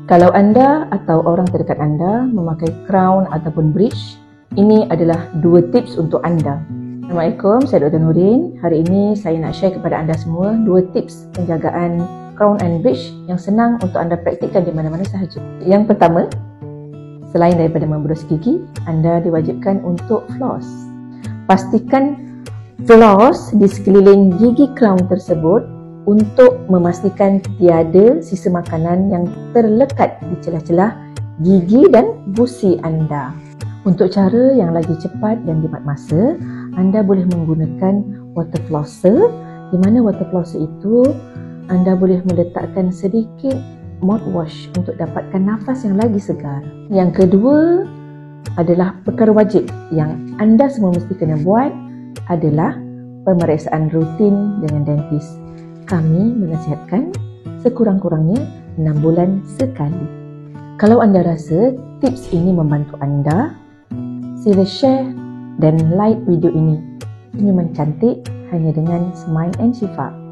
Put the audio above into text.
Kalau anda atau orang terdekat anda memakai crown ataupun bridge, ini adalah 2 tips untuk anda. Assalamualaikum, saya Dr. Nurin. Hari ini saya nak share kepada anda semua 2 tips penjagaan crown and bridge yang senang untuk anda praktikkan di mana-mana sahaja. Yang pertama, selain daripada memberos gigi, anda diwajibkan untuk floss. Pastikan floss di sekeliling gigi crown tersebut untuk memastikan tiada sisa makanan yang terlekat di celah-celah gigi dan gusi anda. Untuk cara yang lagi cepat dan jimat masa, anda boleh menggunakan water flosser, di mana water flosser itu anda boleh meletakkan sedikit mouthwash untuk dapatkan nafas yang lagi segar. Yang kedua adalah perkara wajib yang anda semua mesti kena buat adalah pemeriksaan rutin dengan dentist. Kami menasihatkan sekurang-kurangnya 6 bulan sekali. Kalau anda rasa tips ini membantu anda, sila share dan like video ini. Senyuman cantik hanya dengan Smile and Shifa.